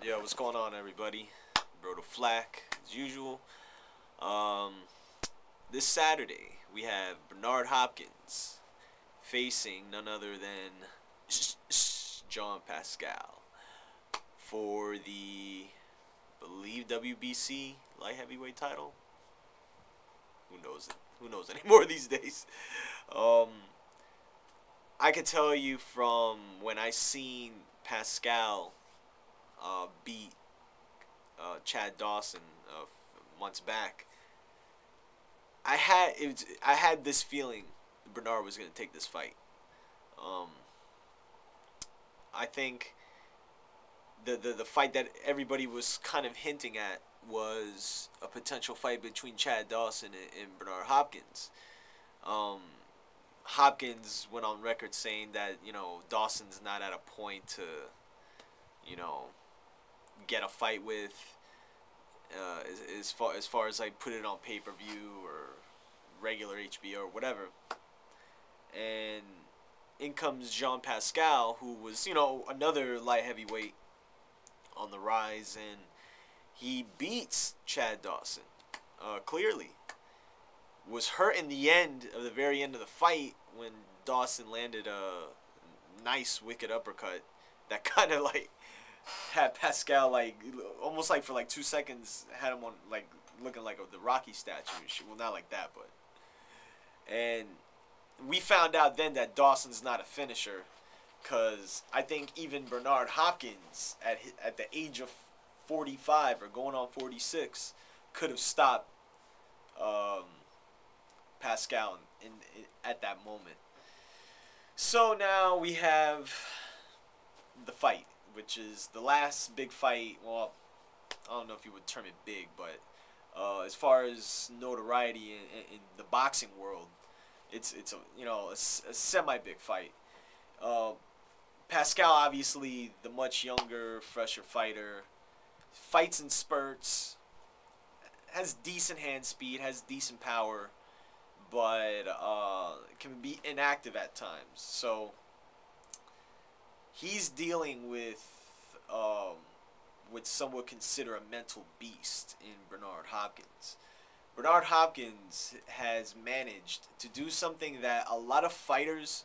Yo, what's going on, everybody? Bro, the Flack, as usual. Um, this Saturday, we have Bernard Hopkins facing none other than John Pascal for the, believe, WBC light heavyweight title. Who knows it? Who knows anymore these days? Um, I can tell you from when I seen Pascal beat Chad Dawson months back. I had this feeling Bernard was going to take this fight. Um, I think the fight that everybody was kind of hinting at was a potential fight between Chad Dawson and Bernard Hopkins. Um, Hopkins went on record saying that Dawson's not at a point to you know get a fight with as far as like put it on pay per view or regular HBO or whatever. And in comes Jean Pascal, who was another light heavyweight on the rise, and he beats Chad Dawson clearly. Was hurt in the end of the very end of the fight when Dawson landed a nice wicked uppercut that kind of like had Pascal like almost like for like 2 seconds had him on like looking like the Rocky statue and shit. Well, not like that, but and we found out then that Dawson's not a finisher, because I think even Bernard Hopkins at the age of 45 or going on 46 could have stopped um, Pascal at that moment. So now we have the fight, which is the last big fight. Well, I don't know if you would term it big, but as far as notoriety in the boxing world, it's a semi big fight. Uh, Pascal, obviously the much younger, fresher fighter, fights in spurts, has decent hand speed, has decent power, but can be inactive at times. So he's dealing with some would consider a mental beast in Bernard Hopkins. Bernard Hopkins has managed to do something that a lot of fighters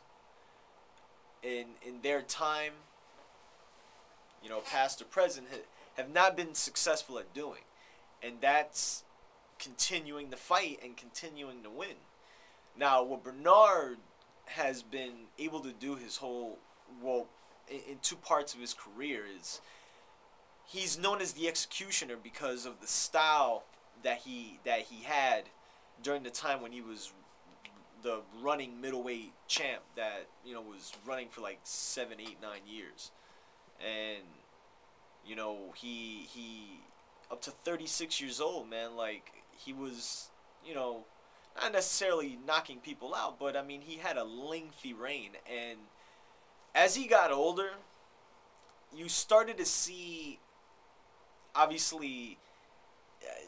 in their time, past or present, have not been successful at doing, and that's continuing the fight and continuing to win. Now, what Bernard has been able to do his whole, well, in two parts of his career is he's known as the executioner because of the style that he had during the time when he was the running middleweight champ that was running for like 7, 8, 9 years, and he up to 36 years old, man. Like he was not necessarily knocking people out, but I mean he had a lengthy reign, and as he got older, you started to see obviously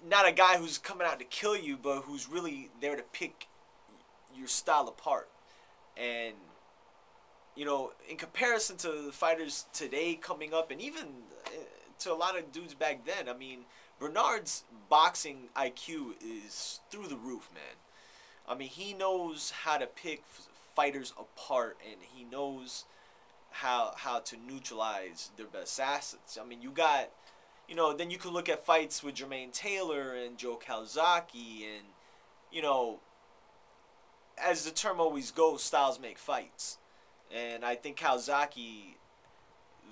not a guy who's coming out to kill you, but who's really there to pick your style apart. And in comparison to the fighters today coming up, and even to a lot of dudes back then, I mean, Bernard's boxing IQ is through the roof, man. I mean, he knows how to pick fighters apart, and he knows how to neutralize their best assets. I mean, you got then you can look at fights with Jermaine Taylor and Joe Calzaghe, and as the term always goes, styles make fights. And I think Calzaghe,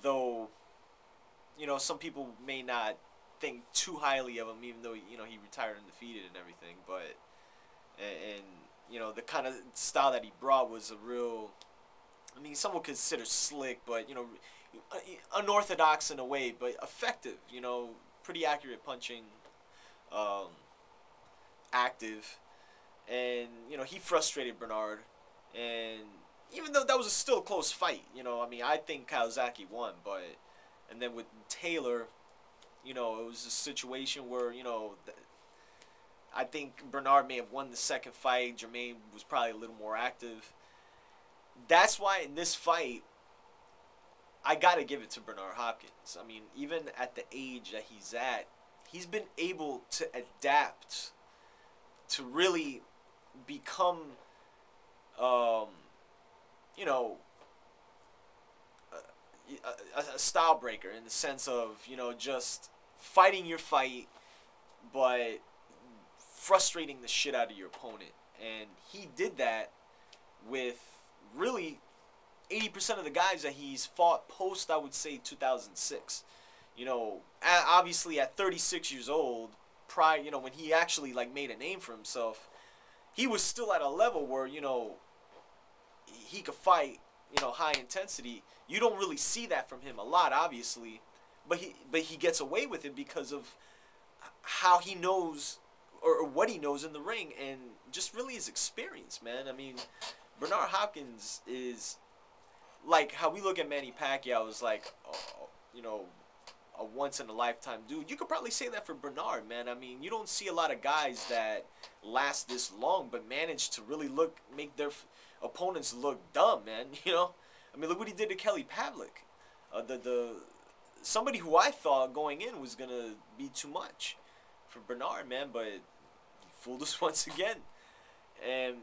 though, some people may not think too highly of him, even though he retired undefeated and everything. But the kind of style that he brought was a real. I mean, some would consider slick, but unorthodox in a way, but effective. Pretty accurate punching, um, active, and he frustrated Bernard. And even though that was still a close fight, I mean, I think Calzaghe won, but and then with Taylor, it was a situation where I think Bernard may have won the second fight. Jermaine was probably a little more active. That's why in this fight, I gotta give it to Bernard Hopkins. I mean, even at the age that he's at, he's been able to adapt to really become, um, you know, a style breaker in the sense of, just fighting your fight, but frustrating the shit out of your opponent. And he did that with really 80% of the guys that he's fought post, I would say, 2006. Obviously at 36 years old, prior, when he actually like made a name for himself, he was still at a level where, he could fight, high intensity. You don't really see that from him a lot, obviously, but he gets away with it because of how he knows, or what he knows in the ring, and just really his experience, man. I mean, Bernard Hopkins is like how we look at Manny Pacquiao as like, a once in a lifetime dude. You could probably say that for Bernard, man. I mean, you don't see a lot of guys that last this long, but manage to really make their opponents look dumb, man. I mean, look what he did to Kelly Pavlik. Somebody who I thought going in was gonna be too much for Bernard, man, but he fooled us once again. And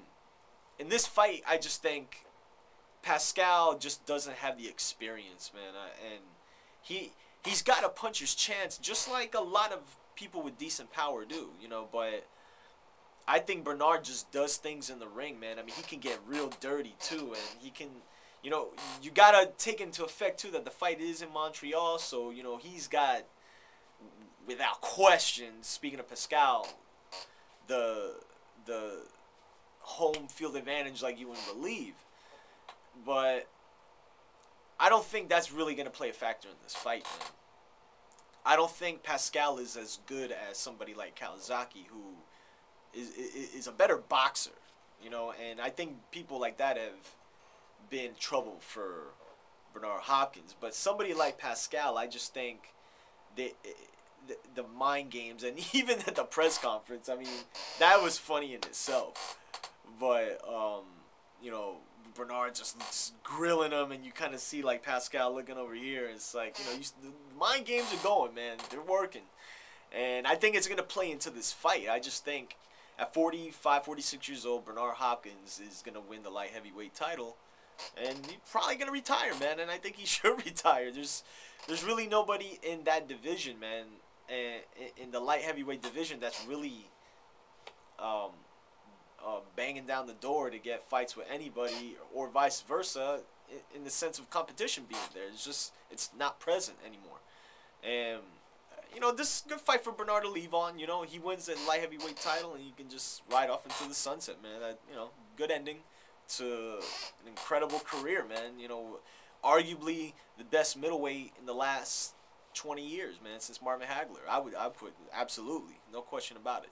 in this fight, I just think Pascal just doesn't have the experience, man. And he's got a puncher's chance, just like a lot of people with decent power do, but I think Bernard just does things in the ring, man. I mean, he can get real dirty, too, and he can, you got to take into effect, too, that the fight is in Montreal, so, he's got, without question, speaking of Pascal, the home field advantage like you wouldn't believe. But I don't think that's really going to play a factor in this fight, man. I don't think Pascal is as good as somebody like Kawasaki, who is a better boxer, and I think people like that have been trouble for Bernard Hopkins. But somebody like Pascal, I just think the mind games, and even at the press conference, I mean, that was funny in itself. But, Bernard just grilling him, and you kind of see like Pascal looking over here. It's like, the mind games are going, man. They're working. And I think it's going to play into this fight. I just think at 45, 46 years old, Bernard Hopkins is going to win the light heavyweight title. And he's probably going to retire, man. And I think he should retire. There's really nobody in that division, man, in the light heavyweight division that's really banging down the door to get fights with anybody, or vice versa, in the sense of competition being there. It's not present anymore. And this is a good fight for Bernard to leave on. He wins the light heavyweight title, and you can just ride off into the sunset, man. Good ending to an incredible career, man. Arguably the best middleweight in the last 20 years, man, since Marvin Hagler. I put absolutely, no question about it.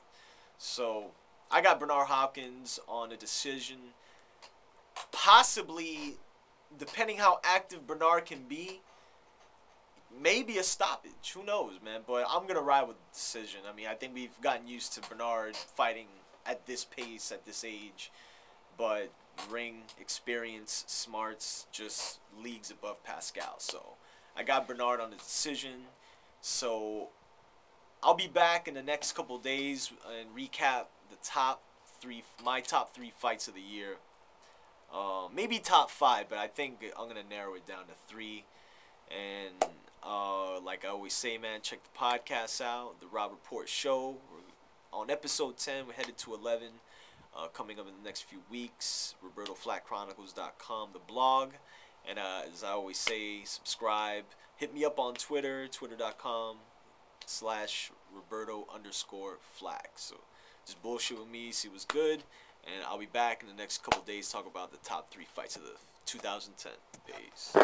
So I got Bernard Hopkins on a decision. Possibly, depending how active Bernard can be, maybe a stoppage. Who knows, man? But I'm going to ride with the decision. I mean, I think we've gotten used to Bernard fighting at this pace, at this age. But ring experience, smarts, just leagues above Pascal. So I got Bernard on the decision. So I'll be back in the next couple days and recap my top three fights of the year. Maybe top 5, but I think I'm going to narrow it down to 3. And like I always say, man, check the podcast out, The Rob Report Show. We're on episode 10. We're headed to 11. Coming up in the next few weeks. RobertoFlatChronicles.com, the blog. And as I always say, subscribe. Hit me up on Twitter, twitter.com/Roberto_Flack. So just bullshit with me, see what's good. And I'll be back in the next couple days to talk about the top 3 fights of the 2010 days.